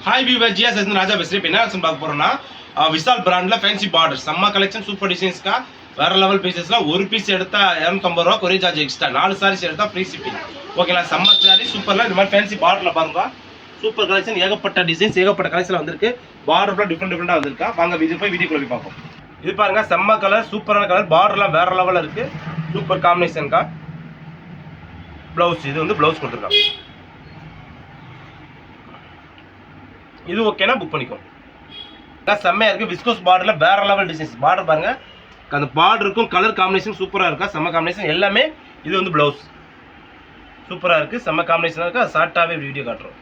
Hi viewer GS ராஜா பேசுகிறேன். இப்போ என்ன பார்க்க போகிறோம்னா விசால் பிராண்டில் ஃபேன்சி பார்டர் செம்ம கலெக்ஷன் சூப்பர் டிசைன்ஸ்க்கா வேறு லெவல் பீசஸ்லாம் ஒரு பீஸ் எடுத்தால் 250 ரூபா கொரியர் சார்ஜ் எக்ஸ்ட்ரா 4 சாரீஸ் எடுத்தால் ஃப்ரீ ஷிப்பிங். ஓகேங்களா, செம்ம சாரி சூப்பரில் இந்த மாதிரி ஃபேன்சி பார்டரில் பாருங்க. சூப்பர் கலெக்ஷன், ஏகப்பட்ட டிசைன்ஸ் ஏகப்பட்ட கலெக்ஷன் வந்திருக்கு. பார்டர்லாம் டிஃப்ரெண்டாக வந்திருக்கா. வாங்க வீடியோக்குள்ள போய் பார்ப்போம். இது பாருங்க, செம்ம கலர், சூப்பரான கலர், பார்டர்லாம் வேறு லெவலில் இருக்குது. சூப்பர் காம்பினேஷன்க்கா. ப்ளவுஸ் இது வந்து ப்ளவுஸ் கொடுத்துருக்காங்க. இது ஓகேனா புக் பண்ணிக்கோ. செம்மையா இருக்கு. விஸ்கோஸ் பார்டர்ல வேற லெவல் டிசைன்ஸ். பார்டர் பாருங்க, அந்த பார்டருக்கும் கலர் காம்பினேஷன் சூப்பரா இருக்கா. செம்ம காம்பினேஷன் எல்லாமே. இது வந்து பிளவுஸ் சூப்பரா இருக்கு, செம்ம காம்பினேஷனா இருக்கு. ஷார்ட்டாவே வீடியோ காட்டுறோம்.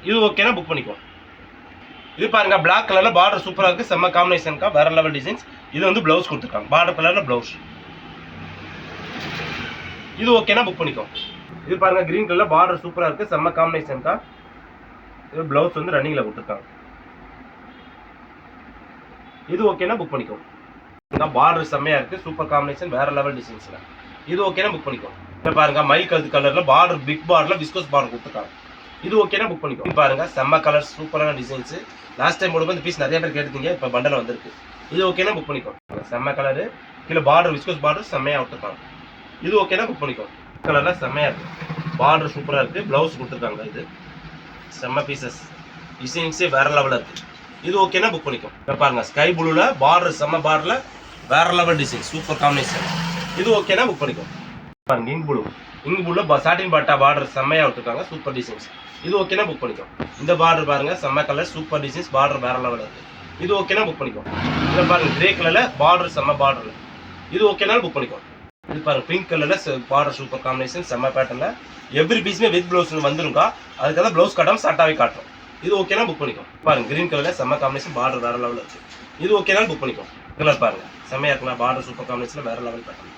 இது ஓகேனா புக் பண்ணிக்கோ. இது பாருங்க, பிளாக் கலர்ல பார்டர் சூப்பரா இருக்கு, செம்ம காம்பினேஷன்க்கா, வேற லெவல் டிசைன்ஸ். இது வந்து பிளவுஸ் கொடுத்துருக்காங்க, பார்டர் கலர்ல பிளவுஸ். இது ஓகேனா புக் பண்ணிக்கோ. இது பாருங்க, கிரீன் கலர்ல பார்டர் சூப்பரா இருக்கு, செம்ம காம்பினேஷன்க்கா. இது பிளவுஸ் வந்து ரன்னிங்ல கொடுத்துருக்காங்க. இது ஓகேனா புக் பண்ணிக்கோ. பார்டர் செம்மையா இருக்கு, சூப்பர் காம்பினேஷன், வேற லெவல் டிசைன்ஸ்ல. இது ஓகேனா புக் பண்ணிக்கோ. இதை பாருங்க, மை கலர் கலர்ல பார்டர் பிக் பார்டர்ல விஸ்கோஸ் பார்டர் கொடுத்துருக்காங்க. இது ஓகேனா புக் பண்ணிக்கோ. இது பாருங்க, செம்ம கலர், சூப்பரான டிசைன்ஸ். லாஸ்ட் டைம் போடும்போது இந்த பீஸ் நிறைய பேர் கேட்டீங்க, இப்போ பண்டல வந்திருக்கு. இது ஓகேனா புக் பண்ணிக்கோ. செம்ம கலரு, கீழே பார்டர் விஸ்கோஸ் பார்டர் செம்மையா விட்டுருக்காங்க. இது ஓகேனா புக் பண்ணிக்கோ. கலர்ல செம்மையா இருக்கு, பார்டர் சூப்பரா இருக்கு, பிளவுஸ் கொடுத்துருக்காங்க. இது செம்ம பீசஸ், டிசைன்ஸே வேற லெவலில் இருக்கு. இது ஓகேனா புக் பண்ணிக்கோ. பாருங்க, ஸ்கை ப்ளூல பார்டர், செம்ம பார்டர்ல வேற லெவல் டிசைன், சூப்பர் காம்பினேஷன். இது ஓகேனா புக் பண்ணிக்கோ. பாருங்க, இங்க் ப்ளூல சாட்டின் பாட்டா பார்டர் செம்மையா விட்டுருக்காங்க, சூப்பர் டிசைன்ஸ். இது ஓகேனா புக் பண்ணிக்கோ. இந்த பார்டர் பாருங்க, செம்ம கலர், சூப்பர் டிசைன்ஸ், பார்டர் வேற லெவலில் இருக்கு. இது ஓகேனா புக் பண்ணிக்கோ. இதை பாருங்க, கிரே கலர்ல பார்டர் செம்ம பார்டர்ல. இது ஓகேனாலும் புக் பண்ணிக்கோ. இது பாருங்க, பிங்க் கலர்ல பார்டர் சூப்பர் காம்பினேஷன், செம்ம பேட்டர்ல. எவ்ரி பீஸுமே வித் ப்ளவுஸ் வந்துருக்கா. அதுக்காக ப்ளவுஸ் காட்டாம ஷார்ட்டாவே காட்டும். இது ஓகேனா புக் பண்ணிக்கோ. பாருங்க, கிரீன் கலர்ல செம்ம காம்பினேஷன், பார்டர் வேற லெவலில் இருக்கு. இது ஓகேனா புக் பண்ணிக்கோ. கலர் பாருங்க, செம்மையா இருக்குண்ணா, பார்டர் சூப்பர் காம்பினேஷன், வேற லெவல் பேட்டர்ன்.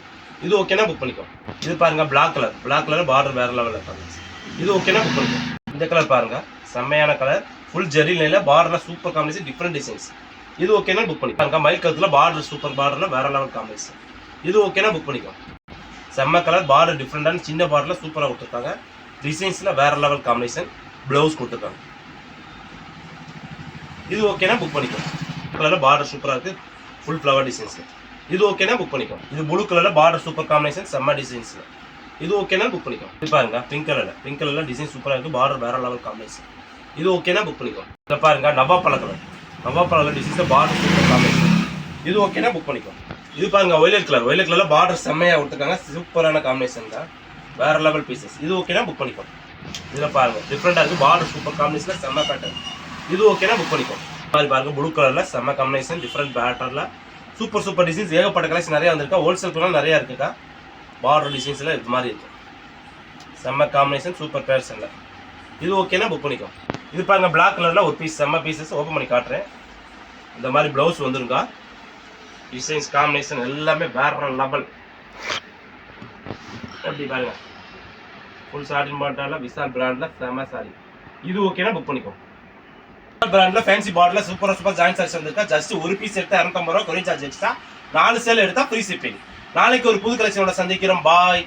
இது ஓகேனா புக் பண்ணிக்கோ. இது பாருங்க, பிளாக் கலர் பார்டர் வேற லெவலில் இருக்காங்க. இது ஓகேனா புக் பண்ணிக்கோ. இந்த கலர் பாருங்க, செம்மையான கலர், ஃபுல் ஜெரி லைன்ல பார்டர்ல சூப்பர் காம்பினேஷன், டிஃப்ரெண்ட் டிசைன்ஸ். இது ஓகேனா புக் பண்ணிக்கோ. பாருங்க, மை கலர்ல பார்டர் சூப்பர் பார்டர்ல வேற லெவல் காம்பினேஷன். இது ஓகேனா புக் பண்ணிக்கோ. செம்ம கலர், பார்டர் டிஃப்ரெண்டான சின்ன பார்டர்ல சூப்பராக கொடுத்துருக்காங்க. டிசைன்ஸ்ல வேற லெவல் காம்பினேஷன், பிளவுஸ் கொடுத்துருக்காங்க. இது ஓகேனா புக் பண்ணிக்கோ. கலர்ல பார்டர் சூப்பராக இருக்கு, ஃபுல் ஃப்ளவர் டிசைன்ஸ். இது ஓகேனா புக் பண்ணிக்கோ. இது ப்ளூ கலர்ல பார்டர் சூப்பர் காம்பினேஷன், செம்ம டிசைன்ஸ்ல. இது ஓகேனா புக் பண்ணிக்கோ. இது பாருங்க, பிங்க் கலர்ல டிசைன் சூப்பராக இருக்கு, பார்டர் வேற லெவல் காம்பினேஷன். இது ஓகேனா புக் பண்ணிக்கோ. இதை பாருங்க, நவாப்பழ colour designs, border super combination. இது ஓகேனா புக் பண்ணிக்கோ. இது பாருங்க, ஒய்லட் கலர்ல பார்டர் செம்மையா விட்டுருக்காங்க, சூப்பரான காம்பினேஷன் தான், வேற லெவல் பீசஸ். இது ஓகேனா புக் பண்ணிக்கோ. இதுல பாருங்க, டிஃப்ரெண்டா இருக்கு, பார்டர் சூப்பர் காம்பினேஷன்ல செம்ம பேட்டர்ன். இது ஓகேனா புக் பண்ணிக்கோ. பாருங்க, ப்ளூ கலர்ல செம்ம காம்பினேஷன், டிஃப்ரெண்ட் பேட்டர்ல சூப்பர் டிசைன்ஸ், ஏகப்பட்ட கலெக்ஷன் நிறைய வந்திருக்கா. ஹோல்சேல் கூட நிறைய இருக்குக்கா. பார்டர் டிசைன்ஸ்ல இது மாதிரி இருக்கு, செம்ம காம்பினேஷன், சூப்பர் பேட்டர்ன்ல. இது ஓகேனா புக் பண்ணிக்கோ. இது பாருங்க, பிளாக் கலர்ல ஒரு பீஸ், செம்ம பீசஸ். ஓப்பன் பண்ணி காட்டுறேன். இந்த மாதிரி பிளவுஸ் வந்துருக்கா. டிசைன்ஸ் காம்பினேஷன் எல்லாமே வேற லெவல். எப்படி பாருங்க, ஃபுல் சாட்டின் பாட்டால விசால் பிராண்ட்ல செம சாரி. இது ஓகேனா புக் பண்ணிக்கோ. பிராண்ட்ல ஃபேன்சி பார்டர்ல சூப்பர் ஜாயிண்ட் சாரீஸ் வந்திருக்கா. ஜஸ்ட் ஒரு பீஸ் எடுத்தா 250 ரூபா கொரியர் சார்ஜ் எக்ஸ்ட்ரா, 4 சேல் எடுத்தா ஃப்ரீ ஷிப்பிங். நாளைக்கு ஒரு புது கலெக்ஷனோட சந்திக்கிறோம். பாய்.